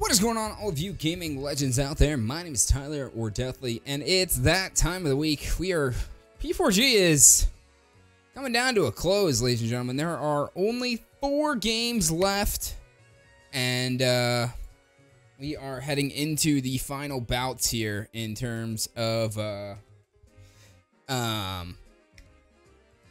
What is going on, all of you gaming legends out there? My name is Tyler, or Deathly, and it's that time of the week. P4G is coming down to a close, ladies and gentlemen. There are only 4 games left, and we are heading into the final bouts here in terms of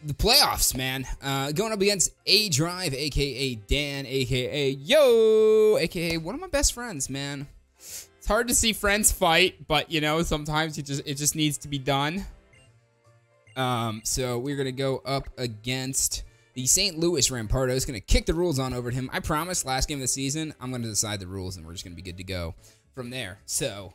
the playoffs, man. Going up against A-Drive, aka Dan, aka Yo, aka one of my best friends, man. It's hard to see friends fight, but you know, sometimes it just needs to be done. So we're gonna go up against the St. Louis Rampardos. Gonna kick the rules on over to him. I promise, last game of the season, I'm gonna decide the rules, and we're just gonna be good to go from there. So,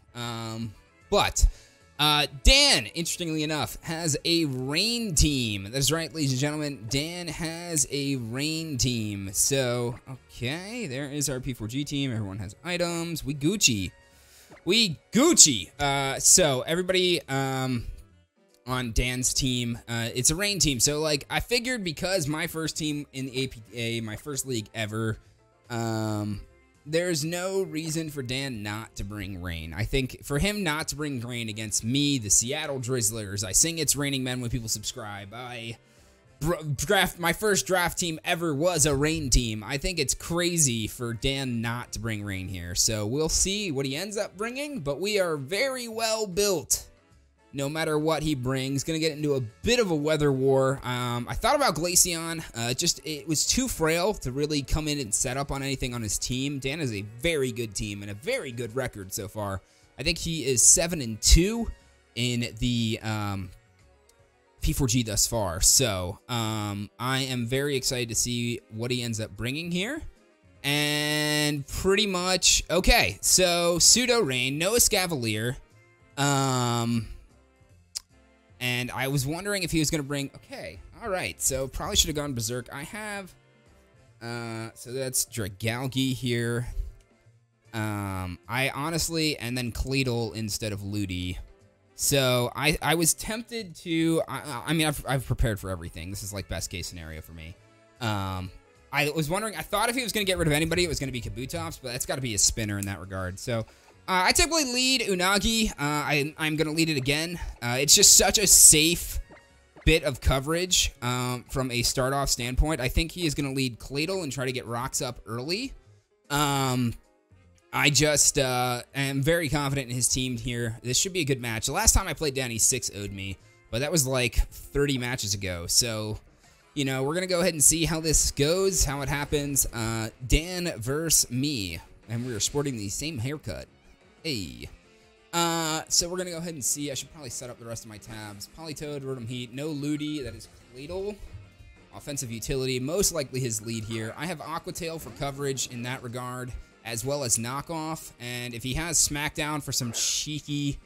Dan, interestingly enough, has a rain team. That's right, ladies and gentlemen. Dan has a rain team. So, okay, there is our P4G team. Everyone has items. We Gucci. So, everybody on Dan's team, it's a rain team. So, like, I figured because my first team in the APA, my first league ever, there's no reason for Dan not to bring rain. I think for him not to bring rain against me, the Seattle Drizzlers, I sing It's Raining Men when people subscribe. My first draft team ever was a rain team. I think it's crazy for Dan not to bring rain here. So we'll see what he ends up bringing, but we are very well built. No matter what he brings, gonna get into a bit of a weather war. I thought about Glaceon, it was too frail to really come in and set up on anything on his team. Dan has a very good team and a very good record so far. I think he is 7-2 in the P4G thus far. So I am very excited to see what he ends up bringing here. And pretty much, okay, so pseudo rain, no Escavalier. And I was wondering if he was going to bring... Okay, all right. So probably should have gone Berserk. I have... so that's Dragalge here. I honestly... And then claydol instead of Ludi. So I was tempted to... I mean, I've prepared for everything. This is like best case scenario for me. I was wondering... I thought if he was going to get rid of anybody, it was going to be Kabutops. But that's got to be a spinner in that regard. So... I typically lead Unagi. I'm going to lead it again. It's just such a safe bit of coverage from a start-off standpoint. I think he is going to lead claydol and try to get rocks up early. I just am very confident in his team here. This should be a good match. The last time I played Dan, he 6-0'd me, but that was like 30 matches ago. So, you know, we're going to go ahead and see how this goes, how it happens. Dan versus me, and we are sporting the same haircut. Hey. So we're going to go ahead and see. I should probably set up the rest of my tabs. Politoed, Rotom Heat, no Ludi, that is claydol. Offensive utility, most likely his lead here. I have Aqua Tail for coverage in that regard, as well as knockoff. And if he has Smackdown for some cheeky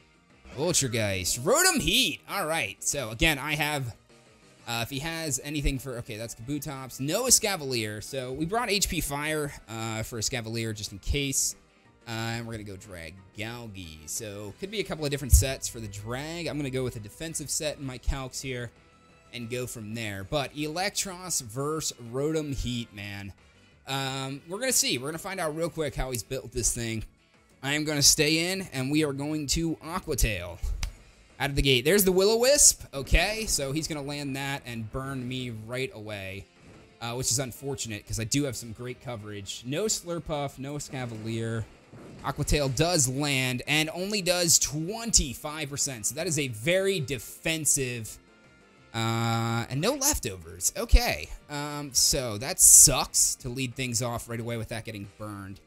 Ultrageist. Rotom Heat, all right. So again, I have, if he has anything for, okay, that's Kabutops. No Escavalier. So we brought HP Fire for Escavalier just in case. And we're going to go Dragalge. So, could be a couple of different sets for the drag. I'm going to go with a defensive set in my calcs here and go from there. But Electros versus Rotom Heat, man. We're going to see. We're going to find out real quick how he's built this thing. I am going to stay in, and we are going to Aqua Tail out of the gate. There's the Will-O-Wisp. Okay, so he's going to land that and burn me right away. Which is unfortunate, because I do have some great coverage. No Slurpuff, no Escavalier. Aqua Tail does land, and only does 25%. So that is a very defensive, and no leftovers. Okay, so that sucks to lead things off right away with that getting burned.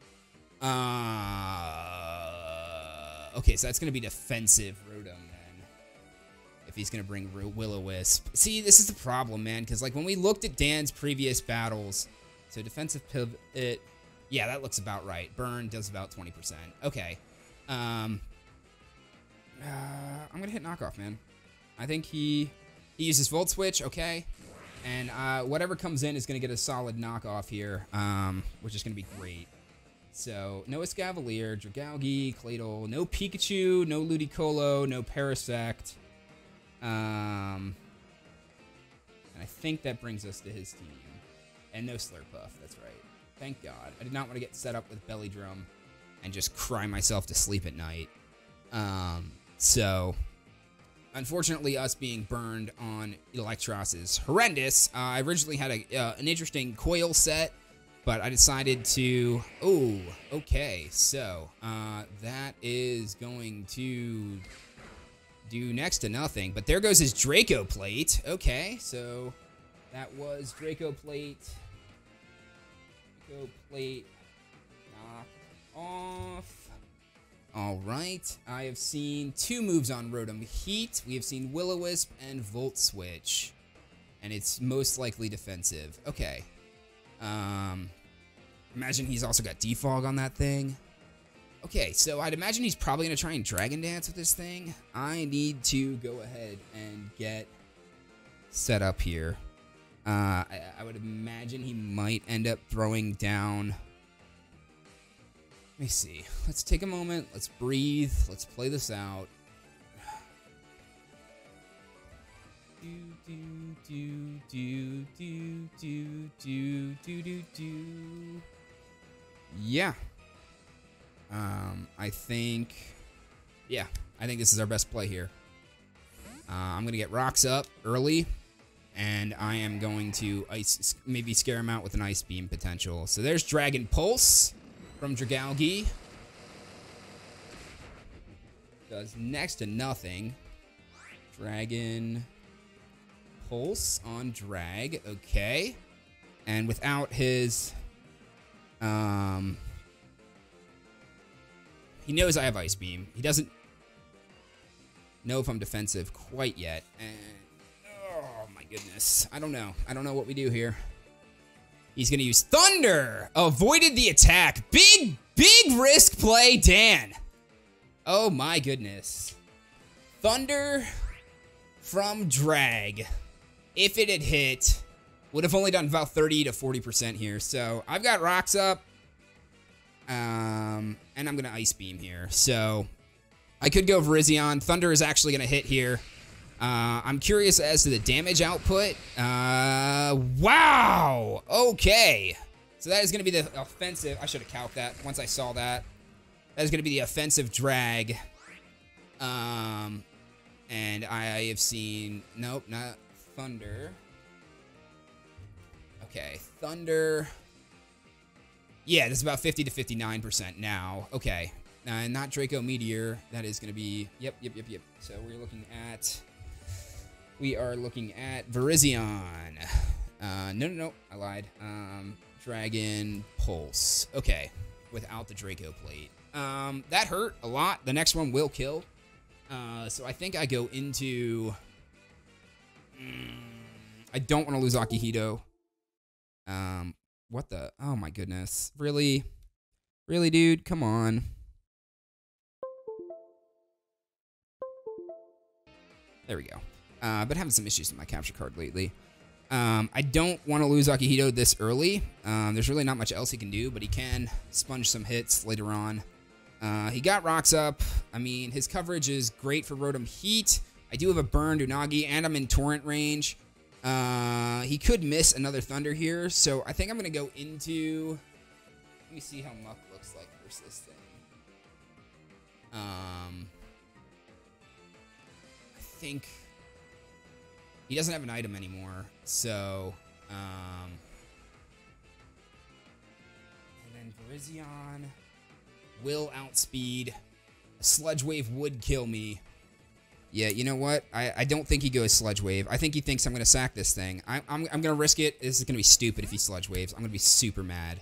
Okay, so that's going to be defensive Rotom then, if he's going to bring Will-O-Wisp. See, this is the problem, man, because like when we looked at Dan's previous battles, so defensive pivot... Yeah, that looks about right. Burn does about 20%. Okay. I'm going to hit knockoff, man. I think he uses Volt Switch, okay. And whatever comes in is going to get a solid knockoff here, which is going to be great. So, no Escavalier, Dragalge, claydol, no Pikachu, no Ludicolo, no Parasect. And I think that brings us to his team. And no Slurpuff, that's right. Thank God. I did not want to get set up with Belly Drum and just cry myself to sleep at night. So, unfortunately, us being burned on Electros is horrendous. I originally had an interesting coil set, but I decided to... Oh, okay. So, that is going to do next to nothing. But there goes his Draco plate. Okay, so that was Draco plate. Draco plate knocked off. All right, I have seen 2 moves on Rotom Heat. We have seen Will-O-Wisp and Volt Switch, and it's most likely defensive. Okay. Imagine he's also got Defog on that thing. Okay, so I'd imagine he's probably going to try and Dragon Dance with this thing. I need to go ahead and get set up here. I would imagine he might end up throwing down... Let me see. Let's take a moment. Let's breathe. Let's play this out. Yeah. I think... Yeah, I think this is our best play here. I'm going to get rocks up early, and I am going to maybe scare him out with an Ice Beam potential. So there's Dragon Pulse from Dragalge. Does next to nothing. Dragon Pulse on Drag. Okay. And without his... He knows I have Ice Beam. He doesn't know if I'm defensive quite yet. And... Oh, my goodness. I don't know. I don't know what we do here. He's going to use Thunder. Avoided the attack. Big risk play, Dan. Oh, my goodness. Thunder from Drag. If it had hit, would have only done about 30 to 40% here. So, I've got rocks up. And I'm going to Ice Beam here. So, I could go Virizion. Thunder is actually going to hit here. I'm curious as to the damage output. Wow! Okay. So that is going to be the offensive. I should have calced that once I saw that. That is going to be the offensive Drag. And I have seen... Nope, not Thunder. Okay, Thunder... Yeah, this is about 50 to 59% now. Okay. Not Draco Meteor. That is going to be... Yep. So we are looking at Virizion. No. I lied. Dragon Pulse. Okay. Without the Draco plate. That hurt a lot. The next one will kill. So I think I go into... I don't want to lose Akihito. What the... Oh, my goodness. Really? Really, dude? Come on. There we go. But having some issues with my capture card lately. I don't want to lose Akihito this early. There's really not much else he can do, but he can sponge some hits later on. He got rocks up. I mean, his coverage is great for Rotom Heat. I do have a burned Unagi, and I'm in Torrent range. He could miss another Thunder here, so I think I'm going to go into... Let me see how Muck looks like versus this thing. I think... He doesn't have an item anymore, so... and then Virizion will outspeed. A Sludge Wave would kill me. Yeah, you know what? I don't think he goes Sludge Wave. I think he thinks I'm going to sack this thing. I'm going to risk it. This is going to be stupid if he Sludge Waves. I'm going to be super mad.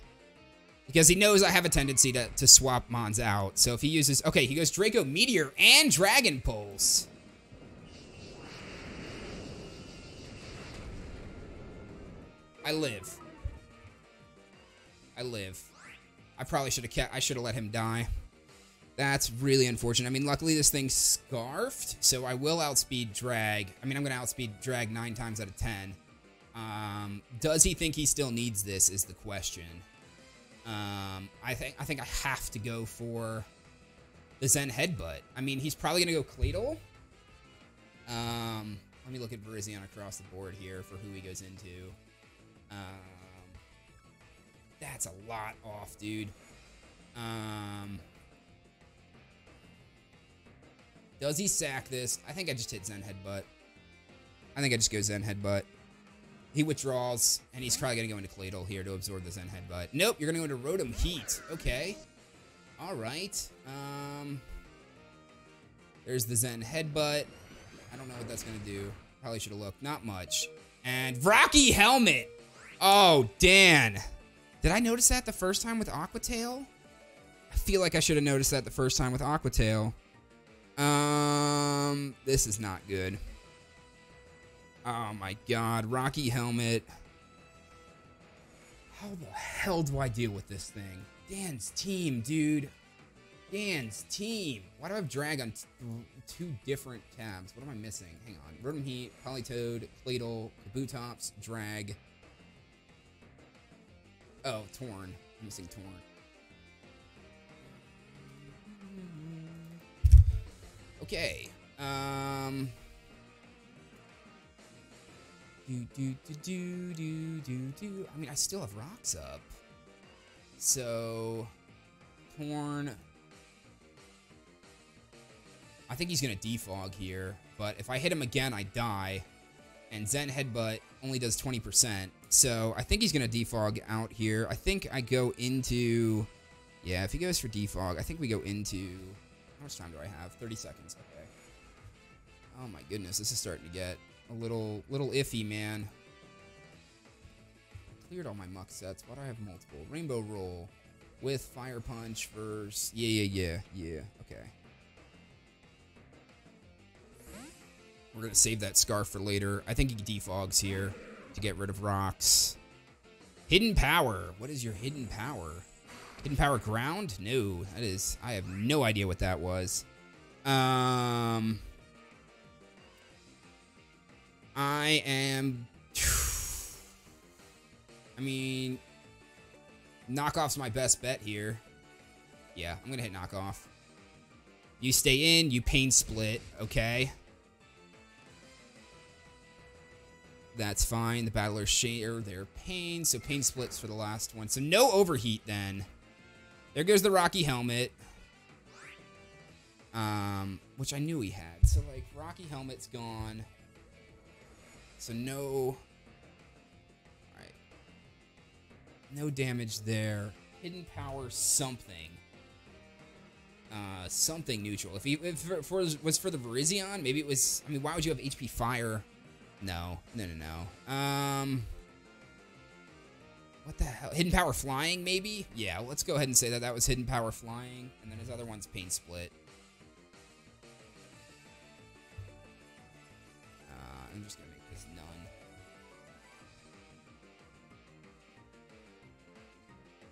Because he knows I have a tendency to swap Mons out. So if he uses... Okay, he goes Draco Meteor and Dragon Pulse. I live. I probably should have let him die. That's really unfortunate. I mean, luckily this thing's scarfed, so I will outspeed Drag. I mean, I'm going to outspeed Drag 9 times out of 10. Does he think he still needs this is the question. I think I have to go for the Zen Headbutt. I mean, he's probably going to go claydol. Let me look at Virizion across the board here for who he goes into. That's a lot off, dude. Does he sack this? I think I just hit Zen Headbutt. I think I just go Zen Headbutt. He withdraws, and he's probably going to go into claydol here to absorb the Zen Headbutt. Nope, you're going to go into Rotom Heat. Okay. All right. There's the Zen Headbutt. I don't know what that's going to do. Probably should have looked. Not much. And Rocky Helmet. Oh, Dan. Did I notice that the first time with Aqua Tail? I feel like I should have noticed that the first time with Aqua Tail. This is not good. Oh my god, Rocky Helmet. How the hell do I deal with this thing? Dan's team, dude. Dan's team. Why do I have drag on two different tabs? What am I missing? Hang on. Rotom Heat, Politoed, claydol, Kabutops, drag. Oh, Torn. I'm missing Torn. Okay. I mean, I still have rocks up. So, Torn. I think he's going to defog here. But if I hit him again, I die. And Zen Headbutt only does 20%. So, I think he's going to defog out here. I think I go into... Yeah, if he goes for defog, I think we go into... How much time do I have? 30 seconds. Okay. Oh my goodness, this is starting to get a little iffy, man. I cleared all my muck sets. Why do I have multiple? Rainbow Roll with Fire Punch versus... Yeah. Okay. We're going to save that Scarf for later. I think he defogs here to get rid of rocks. Hidden Power. What is your Hidden Power? Hidden Power Ground? No, that is... I have no idea what that was. I am... I mean... Knockoff's my best bet here. Yeah, I'm gonna hit Knockoff. You stay in, you Pain Split, okay? That's fine. The battlers share their pain, so Pain Split's for the last one. So no Overheat then. There goes the Rocky Helmet. Which I knew he had. So, like, Rocky Helmet's gone. So, no... Alright. No damage there. Hidden Power something. Something neutral. If it was for the Virizion, maybe it was... I mean, why would you have HP Fire? No. What the hell? Hidden Power Flying, maybe? Yeah, let's go ahead and say that that was Hidden Power Flying. And then his other one's Pain Split. I'm just going to make this none.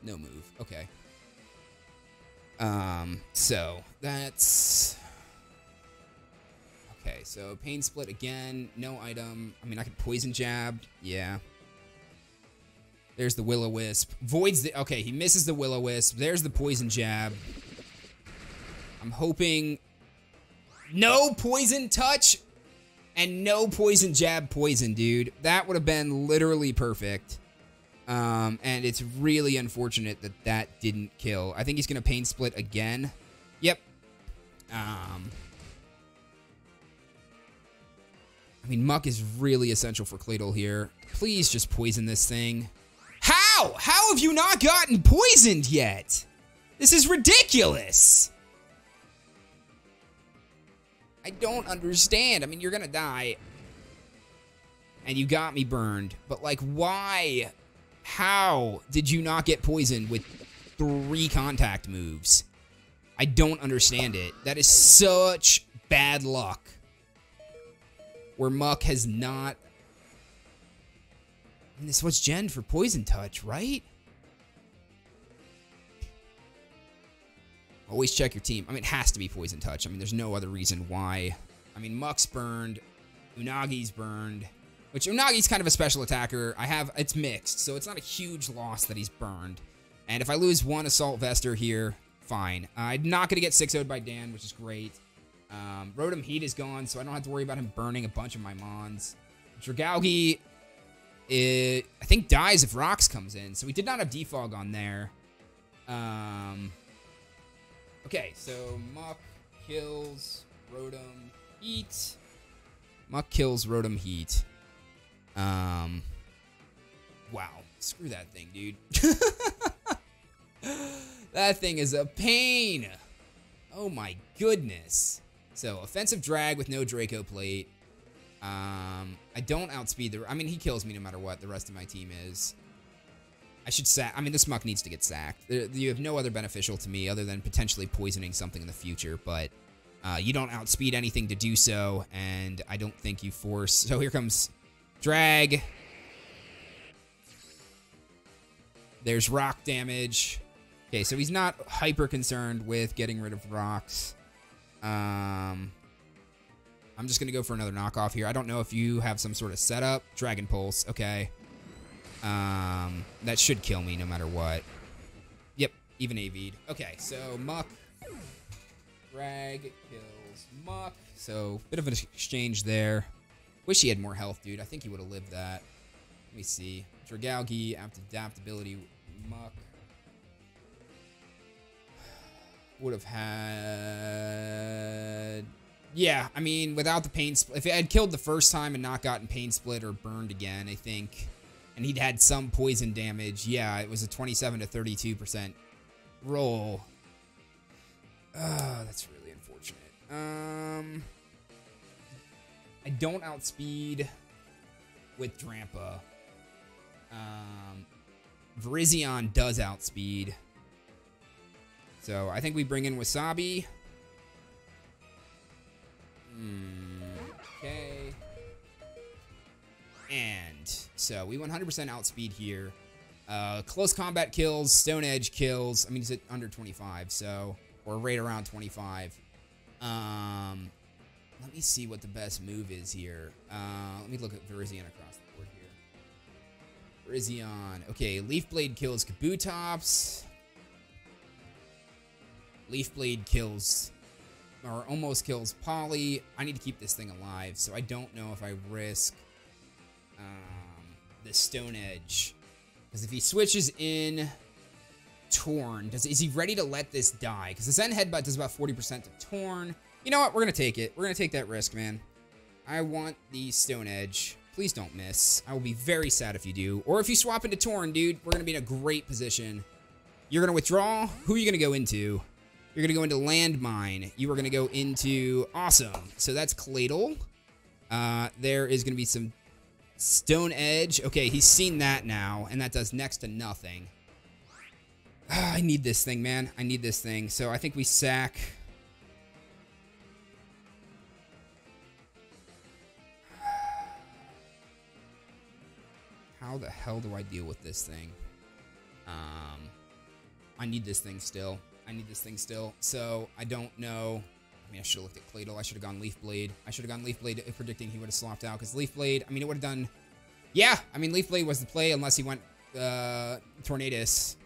No move. Okay. So, that's... Okay, so Pain Split again. No item. I mean, I could Poison Jab. Yeah. There's the Will-O-Wisp. Voids the... Okay, he misses the Will-O-Wisp. There's the Poison Jab. I'm hoping... No Poison Touch! And no Poison Jab Poison, dude. That would have been literally perfect. And it's really unfortunate that that didn't kill. I think he's going to Pain Split again. Yep. I mean, Muck is really essential for claydol here. Please just poison this thing. How? How have you not gotten poisoned yet? This is ridiculous. I don't understand. I mean, you're gonna die. And you got me burned. But, like, why? How did you not get poisoned with 3 contact moves? I don't understand it. That is such bad luck. Where Muck has not... And this was Gen for Poison Touch, right? Always check your team. I mean, it has to be Poison Touch. I mean, there's no other reason why. I mean, Muck's burned. Unagi's burned. Which, Unagi's kind of a special attacker. It's mixed, so it's not a huge loss that he's burned. And if I lose one Assault Vester here, fine. I'm not going to get 6-0'd by Dan, which is great. Rotom Heat is gone, so I don't have to worry about him burning a bunch of my Mons. Dragalge, I think, dies if Rocks comes in, so we did not have Defog on there. Okay, so Muck kills Rotom Heat. Muck kills Rotom Heat. Wow. Screw that thing, dude. That thing is a pain. Oh my goodness. So, offensive drag with no Draco Plate. I don't outspeed the... I mean, he kills me no matter what the rest of my team is. I should sack... I mean, this Muck needs to get sacked. You have no other beneficial to me other than potentially poisoning something in the future, but you don't outspeed anything to do so, and I don't think you force... So here comes drag. There's rock damage. Okay, so he's not hyper concerned with getting rid of rocks. I'm just going to go for another knockoff here. I don't know if you have some sort of setup. Dragon Pulse, okay. That should kill me no matter what. Yep, even AV'd. Okay, so Muck. Drag kills Muck. So, bit of an exchange there. Wish he had more health, dude. I think he would have lived that. Let me see. Dragalge, adaptability, Muck. Would have had... Yeah, I mean, without the pain split... If it had killed the first time and not gotten pain split or burned again, I think... And he'd had some poison damage. Yeah, it was a 27 to 32% roll. That's really unfortunate. I don't outspeed with Drampa. Virizion does outspeed. So, I think we bring in Wasabi. Okay. And so we 100% outspeed here. Close combat kills, Stone Edge kills. I mean, it's at under 25, so... Or right around 25. Let me see what the best move is here. Let me look at Virizion across the board here. Virizion. Okay, Leaf Blade kills Kabutops. Leaf Blade kills... Or almost kills Polly. I need to keep this thing alive, so I don't know if I risk the Stone Edge. Because if he switches in Torn, is he ready to let this die? Because the Zen Headbutt does about 40% to Torn. You know what? We're going to take it. We're going to take that risk, man. I want the Stone Edge. Please don't miss. I will be very sad if you do. Or if you swap into Torn, dude, we're going to be in a great position. You're going to withdraw. Who are you going to go into? You're going to go into Landmine. You are going to go into... Awesome. So that's claydol. There is going to be some Stone Edge. Okay, he's seen that now, and that does next to nothing. I need this thing, man. I need this thing. So I think we sack... How the hell do I deal with this thing? I need this thing still. I need this thing still. So, I don't know. I mean, I should have looked at claydol. I should have gone Leaf Blade. I should have gone Leaf Blade predicting he would have slopped out. Because Leaf Blade, I mean, it would have done... Yeah, I mean, Leaf Blade was the play unless he went Tornadus.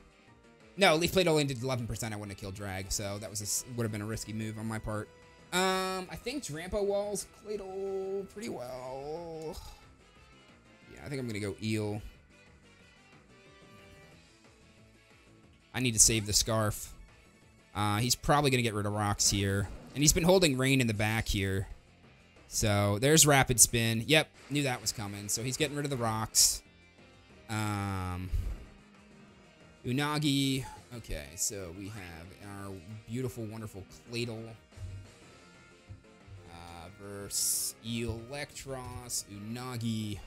No, Leaf Blade only did 11%. I wouldn't have killed Drag. So, that was would have been a risky move on my part. I think Drampa walls claydol pretty well. Yeah, I think I'm going to go Eel. I need to save the Scarf. He's probably going to get rid of rocks here. And he's been holding Rain in the back here. So, there's Rapid Spin. Yep, knew that was coming. So, he's getting rid of the rocks. Unagi. Okay, so we have our beautiful, wonderful claydol. Versus Electros, Unagi,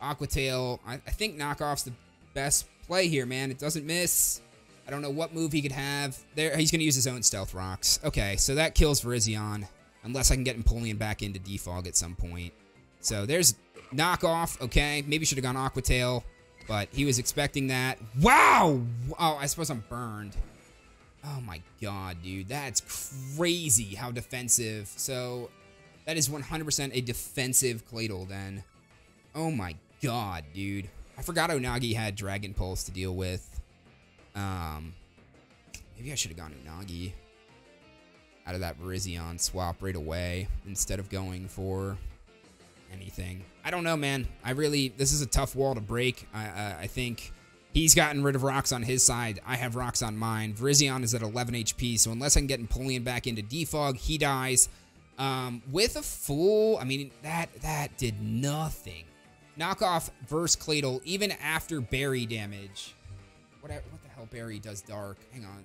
Aquatail. I think Knockoff's the best play here, man. It doesn't miss. I don't know what move he could have. There, he's going to use his own Stealth Rocks. Okay, so that kills Virizion. Unless I can get Empoleon back into Defog at some point. So there's Knockoff. Okay, maybe should have gone Aquatail. But he was expecting that. Wow! Oh, I suppose I'm burned. Oh my god, dude. That's crazy how defensive. So, that is 100% a defensive claydol then. Oh my god, dude. I forgot Unagi had Dragon Pulse to deal with. Maybe I should have gone Unagi out of that Virizion swap right away instead of going for anything. I don't know, man. This is a tough wall to break. I think he's gotten rid of rocks on his side. I have rocks on mine. Virizion is at 11 HP, so unless I can get Empoleon back into Defog, he dies. With a full, I mean, that did nothing. Knockoff versus claydol, even after berry damage. What the hell berry does dark? Hang on.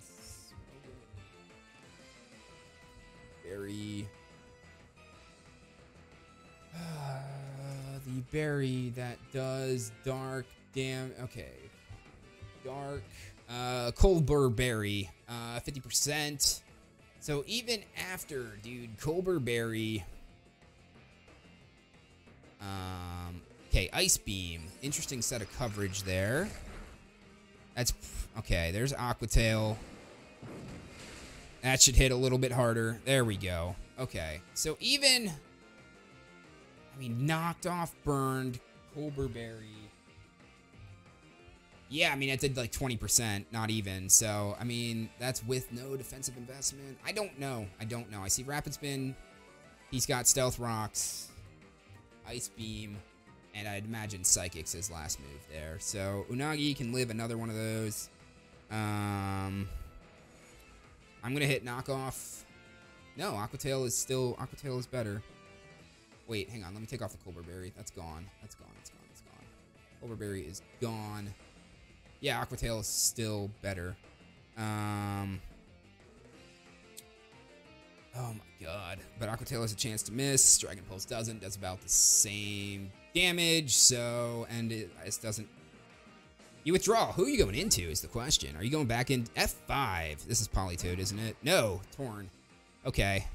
Berry. The berry that does dark damn. Okay. Dark. Colbur berry. 50%. So even after, dude, Colbur berry. Okay, Ice Beam. Interesting set of coverage there. That's okay. There's Aquatail. That should hit a little bit harder. There we go. Okay, so even, I mean, knocked off, burned, Colbur berry. Yeah, I mean, it did like 20%, not even. So, I mean, that's with no defensive investment. I don't know. I see Rapid Spin. He's got Stealth Rocks, Ice Beam, and I'd imagine Psychic's his last move there. So, Unagi can live another one of those. I'm going to hit Knockoff. No, Aquatail is better. Wait, hang on. Let me take off the Colbur berry. That's gone. That's gone. Colbur berry is gone. Yeah, Aquatail is still better. Oh my god. But Aquatail has a chance to miss. Dragon Pulse doesn't. Does about the same damage. So, and it doesn't. You withdraw. Who are you going into is the question. Are you going back in F5? This is Politoed, isn't it? No, Torn. Okay.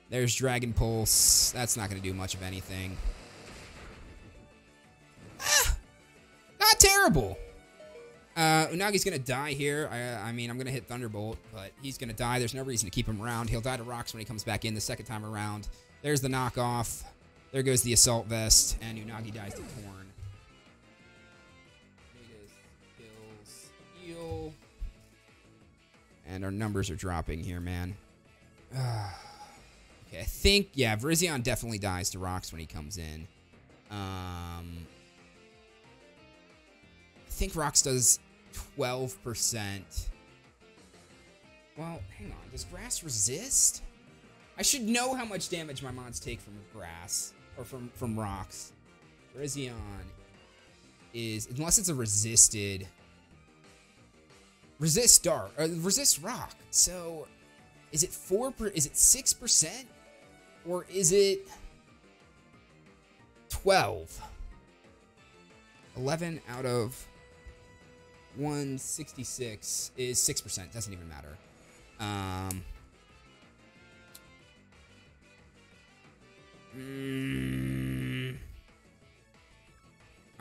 There's Dragon Pulse. That's not going to do much of anything. Not terrible. Unagi's going to die here. I mean, I'm going to hit Thunderbolt, but he's going to die. There's no reason to keep him around. He'll die to Rocks when he comes back in the second time around. There's the knockoff. There goes the Assault Vest, and Unagi dies to Torn. Kills Heal. And our numbers are dropping here, man. Okay, I think, yeah, Virizion definitely dies to Rocks when he comes in. I think Rocks does 12%. Well, hang on. Does Grass resist? I should know how much damage my mons take from Grass. Or from Rocks. Virizion is... Unless it's a resisted... Resist Dark. Or resist Rock. So, is it 6%? Or is it 12? 11 out of 166 is 6%. Doesn't even matter. I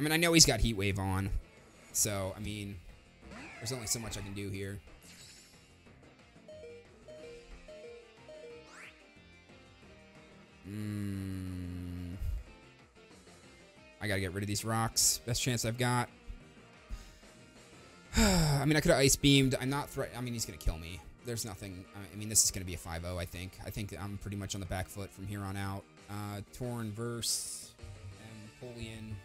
mean, I know he's got Heat Wave on. So, I mean, there's only so much I can do here. I gotta get rid of these rocks. Best chance I've got. I mean, I could have Ice Beamed. I'm not I mean, he's gonna kill me. There's nothing. I mean, this is gonna be a 5-0, I think. I think I'm pretty much on the back foot from here on out. Torn verse. Napoleon.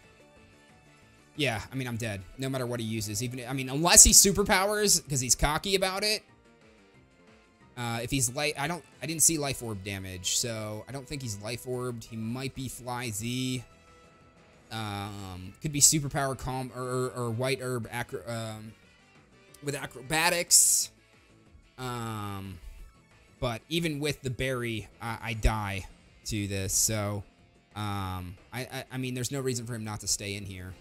Yeah, I mean, I'm dead. No matter what he uses. Even, I mean, unless he superpowers, because he's cocky about it. If he's light, I didn't see Life Orb damage, so I don't think he's Life Orbed. He might be Fly Z. Could be Superpower Calm or White Herb with Acrobatics. But even with the berry, I die to this, so I mean, there's no reason for him not to stay in here.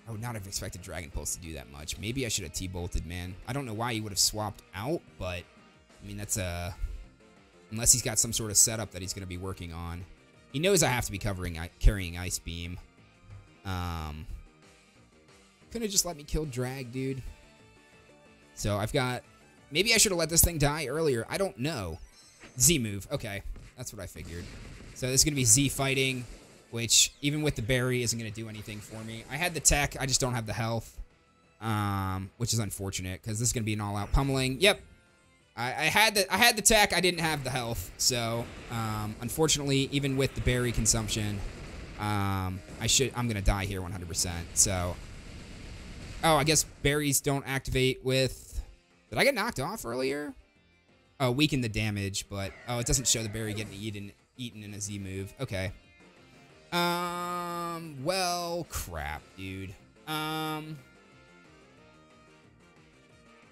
I would not have expected Dragon Pulse to do that much. Maybe I should have T-bolted, man. I don't know why he would have swapped out, but I mean, that's unless he's got some sort of setup that he's going to be working on. He knows I have to be carrying Ice Beam. Couldn't have just let me kill Drag, dude. So I've got... Maybe I should have let this thing die earlier. I don't know. Z move. Okay. That's what I figured. So this is going to be Z fighting, which even with the berry isn't going to do anything for me. I had the tech. I just don't have the health, which is unfortunate because this is going to be an all-out pummeling. Yep. I had the tech. I didn't have the health. So unfortunately, even with the berry consumption, I'm going to die here 100%. So... Oh, I guess berries don't activate with... Did I get knocked off earlier? weaken the damage, but oh, it doesn't show the berry getting eaten in a Z move. Okay. Well, crap, dude.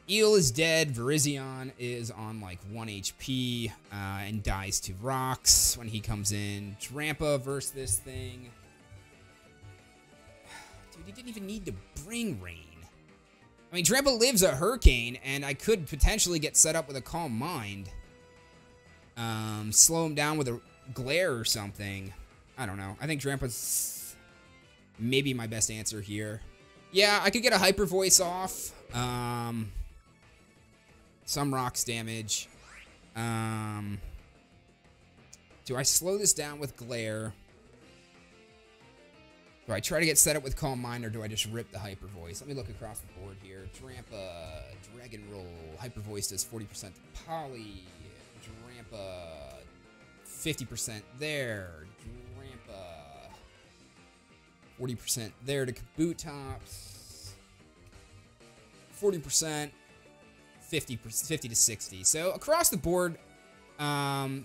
Eel is dead. Virizion is on like 1 HP and dies to rocks when he comes in. Drampa versus this thing. Dude, he didn't even need to bring rain. I mean, Drampa lives a hurricane, and I could potentially get set up with a Calm Mind. Slow him down with a glare or something. I don't know. I think Drampa's maybe my best answer here. Yeah, I could get a Hyper Voice off. Some rocks damage. Do I slow this down with glare? Do I try to get set up with Calm Mind, or do I just rip the Hyper Voice? Let me look across the board here. Drampa, Dragon Roll. Hyper Voice does 40% to Poly. Drampa, 50% there. Drampa, 40% there to Kabutops. 40%, 50 to 60. So across the board, I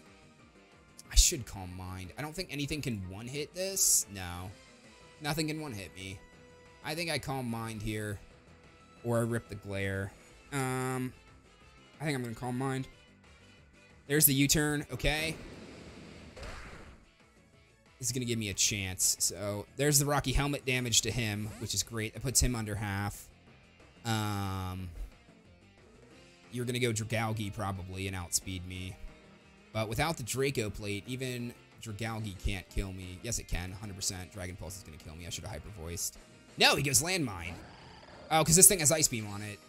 should Calm Mind. I don't think anything can one-hit this. No. Nothing can one-hit me. I think I Calm Mind here. Or I rip the glare. I think I'm going to Calm Mind. There's the U-turn. Okay. This is going to give me a chance. So, there's the Rocky Helmet damage to him, which is great. That puts him under half. You're going to go Dragalge probably and outspeed me. But without the Draco Plate, even Dragalge can't kill me. Yes, it can. 100%. Dragon Pulse is going to kill me. I should have Hyper Voiced. No, he goes Landmine. Oh, because this thing has Ice Beam on it.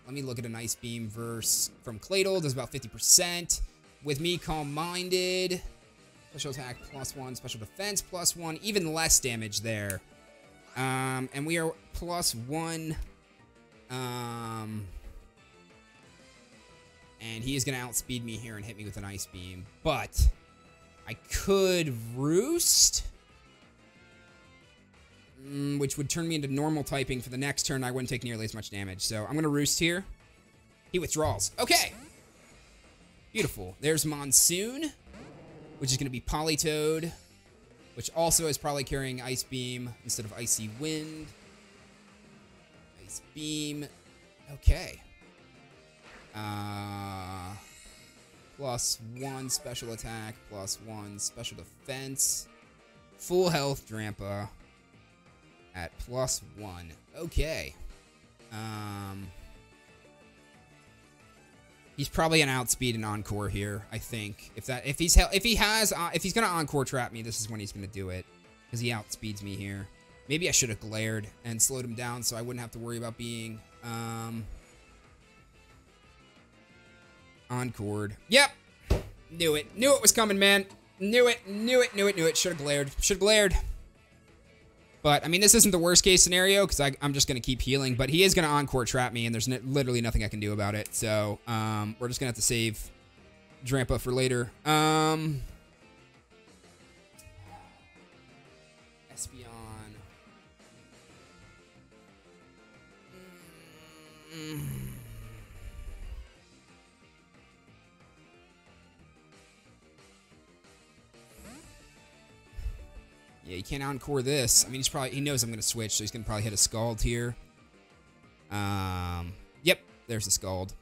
Let me look at an Ice Beam verse from claydol. Does about 50%. With me Calm-Minded. Special attack +1. Special defense +1. Even less damage there. And we are +1. And he is going to outspeed me here and hit me with an Ice Beam. But I could Roost, which would turn me into normal typing for the next turn. I wouldn't take nearly as much damage. So I'm going to Roost here. He withdraws. Okay. Beautiful. There's Monsoon, which is going to be Politoed, which also is probably carrying Ice Beam instead of Icy Wind. Ice Beam. Okay. +1 special attack, +1 special defense. Full health Drampa at +1. Okay. He's probably gonna outspeed an Encore here, I think. If he's gonna Encore trap me, this is when he's gonna do it, because he outspeeds me here. Maybe I should have glared and slowed him down so I wouldn't have to worry about being Encored. Yep. Knew it. Knew it was coming, man. Knew it. Knew it. Knew it. Knew it. Should have glared. Should have glared. But, I mean, this isn't the worst case scenario, because I'm just going to keep healing. But he is going to Encore trap me, and there's literally nothing I can do about it. So, we're just going to have to save Drampa for later. Espeon. Yeah, you can't Encore this. I mean, he knows I'm going to switch, so he's going to probably hit a Scald here. Yep, there's the Scald.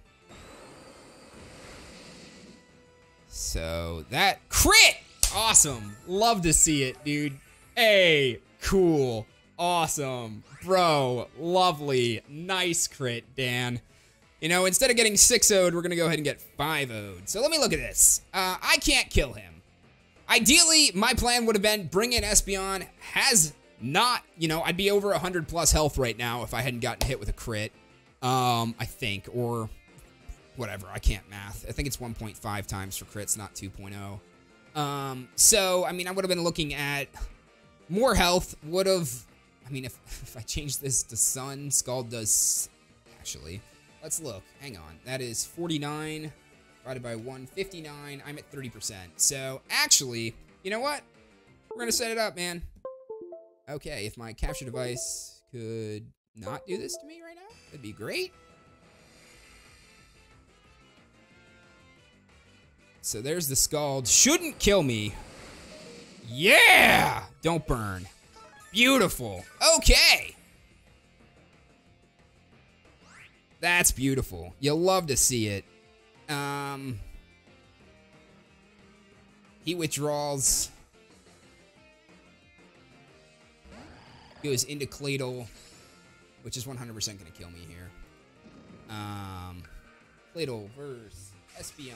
So, that crit! Awesome. Love to see it, dude. Hey, cool. Awesome. Bro, lovely. Nice crit, Dan. You know, instead of getting 6-0'd, we're going to go ahead and get 5-0'd. So, let me look at this. I can't kill him. Ideally, my plan would have been bring in Espeon. Has not, you know, I'd be over 100 plus health right now if I hadn't gotten hit with a crit. I think, or whatever. I can't math. I think it's 1.5 times for crits, not 2.0. So, I mean, I would have been looking at more health. Would have, I mean, if I change this to Sun, Scald does, actually, let's look. Hang on. That is 49. Divided by 159, I'm at 30%. So, actually, you know what? We're going to set it up, man. Okay, if my capture device could not do this to me right now, that'd be great. so there's the Scald. Shouldn't kill me. Yeah! Don't burn. Beautiful. Okay. That's beautiful. You'll love to see it. He withdraws. Goes into claydol, which is 100% going to kill me here. Claydol versus Espeon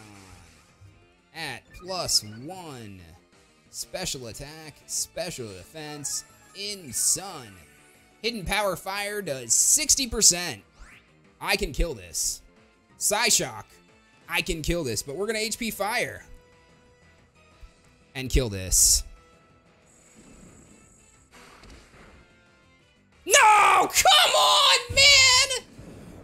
at +1. Special attack, special defense, in Sun. Hidden Power Fire does 60%. I can kill this. Psyshock, I can kill this, but we're going to HP Fire. And kill this. No! Come on, man!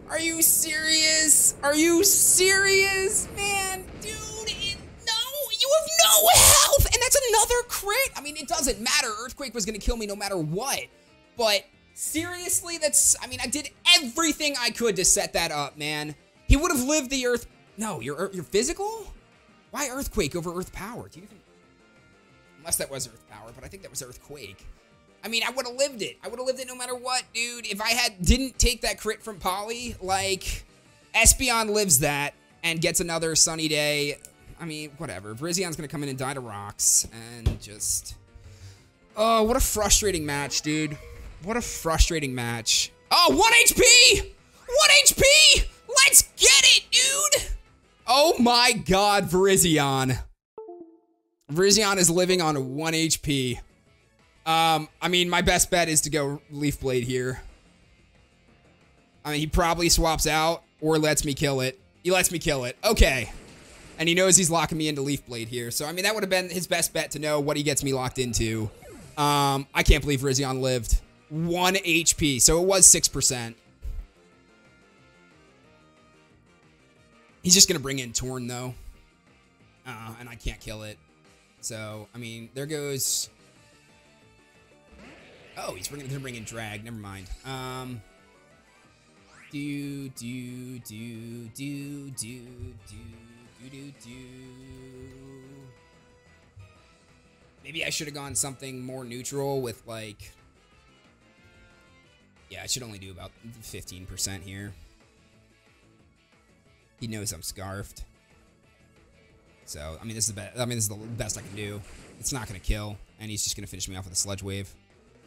Are you serious? Are you serious, man? Dude, no! You have no health! And that's another crit! I mean, it doesn't matter. Earthquake was gonna kill me no matter what. But, seriously, I mean, I did everything I could to set that up, man. He would have lived the Earth... No, your physical? Why Earthquake over Earth Power? Do you even... Unless that was Earth Power, but I think that was Earthquake. I mean, I would have lived it. I would have lived it no matter what, dude. If I didn't take that crit from Polly, like, Espeon lives that and gets another sunny day. I mean, whatever. Virizion's going to come in and die to rocks and just... Oh, what a frustrating match, dude. What a frustrating match. Oh, 1 HP! 1 HP! Let's get it, dude! Oh my god, Virizion. Virizion is living on 1 HP. I mean, my best bet is to go Leaf Blade here. I mean, he probably swaps out or lets me kill it. He lets me kill it. Okay. And he knows he's locking me into Leaf Blade here. So, I mean, that would have been his best bet to know what he gets me locked into. I can't believe Virizion lived. 1 HP. So, it was 6%. He's just going to bring in Torn, though. And I can't kill it. So, I mean, there goes... Oh, he's going to bring in Drag. Never mind. Maybe I should have gone something more neutral with, like... Yeah, I should only do about 15% here. He knows I'm scarfed. So, I mean, this is the best I can do. It's not going to kill, and he's just going to finish me off with a Sludge Wave.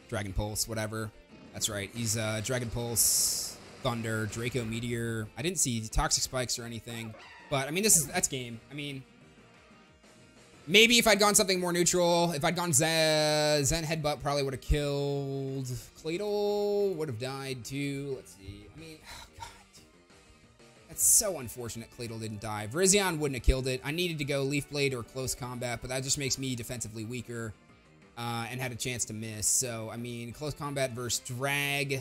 Dragon Pulse, whatever. That's right. He's Dragon Pulse, Thunder, Draco Meteor. I didn't see Toxic Spikes or anything, but I mean, that's game. I mean, maybe if I'd gone something more neutral, if I'd gone Zen Headbutt, probably would have killed. Claydol would have died too. Let's see. I mean, oh god, that's so unfortunate. Claydol didn't die. Virizion wouldn't have killed it. I needed to go Leaf Blade or Close Combat, but that just makes me defensively weaker. And had a chance to miss. So, I mean, Close Combat versus Drag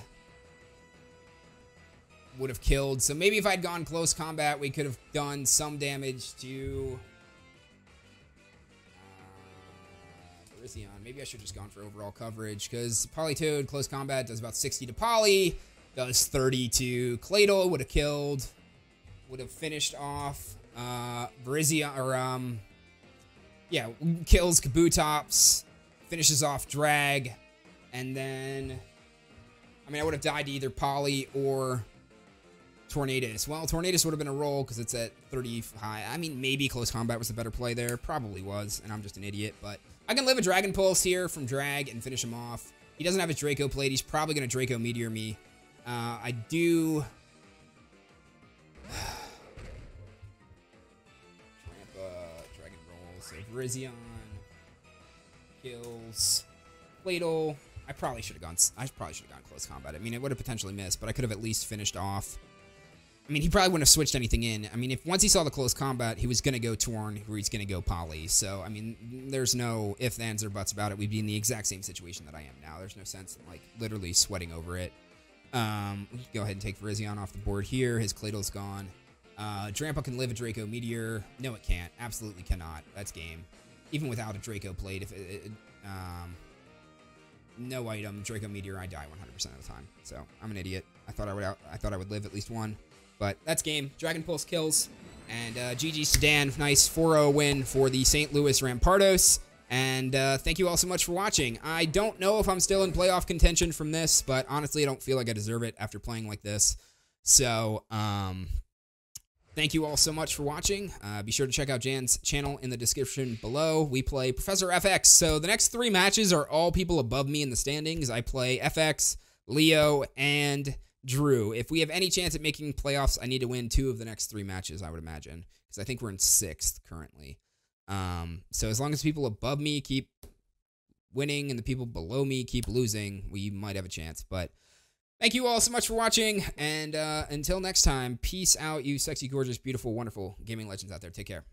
would have killed. So, maybe if I'd gone Close Combat, we could have done some damage to Virizion. Maybe I should have just gone for overall coverage, because Politoed, Close Combat, does about 60 to Poly, does 30 to Claydol, would have killed, would have finished off Virizion, or, yeah, kills Kabutops, finishes off Drag, and then, I mean, I would have died to either Poly or Tornadus. Well, Tornadus would have been a roll because it's at 30 high. I mean, maybe Close Combat was the better play there. Probably was, and I'm just an idiot. But I can live a Dragon Pulse here from Drag and finish him off. He doesn't have his Draco Plate. He's probably going to Draco Meteor me. I do... Dragon Roll. So Virizion kills Claydol. I probably should have gone Close Combat. I mean, it would have potentially missed, but I could have at least finished off. I mean, he probably wouldn't have switched anything in. I mean, if once he saw the Close Combat, he was going to go Torn, or he's going to go Poly. So, I mean, there's no ifs, ands, or buts about it. We'd be in the exact same situation that I am now. There's no sense in, like, literally sweating over it. We can go ahead and take Virizion off the board here. His Claydol's gone. Drampa can live a Draco Meteor. No, it can't. Absolutely cannot. That's game. Even without a Draco Plate, if no item, Draco Meteor, I die 100% of the time. So I'm an idiot. I thought I would live at least one, but that's game. Dragon Pulse kills. And GG Sedan, nice 4-0 win for the St. Louis Rampardos. And thank you all so much for watching. I don't know if I'm still in playoff contention from this, but honestly, I don't feel like I deserve it after playing like this. So, thank you all so much for watching. Be sure to check out Jan's channel in the description below. We play Professor FX. So the next 3 matches are all people above me in the standings. I play FX, Leo, and Drew. If we have any chance at making playoffs, I need to win 2 of the next 3 matches, I would imagine, because I think we're in 6th currently. So as long as people above me keep winning and the people below me keep losing, we might have a chance. But thank you all so much for watching, and until next time, peace out, you sexy, gorgeous, beautiful, wonderful gaming legends out there. Take care.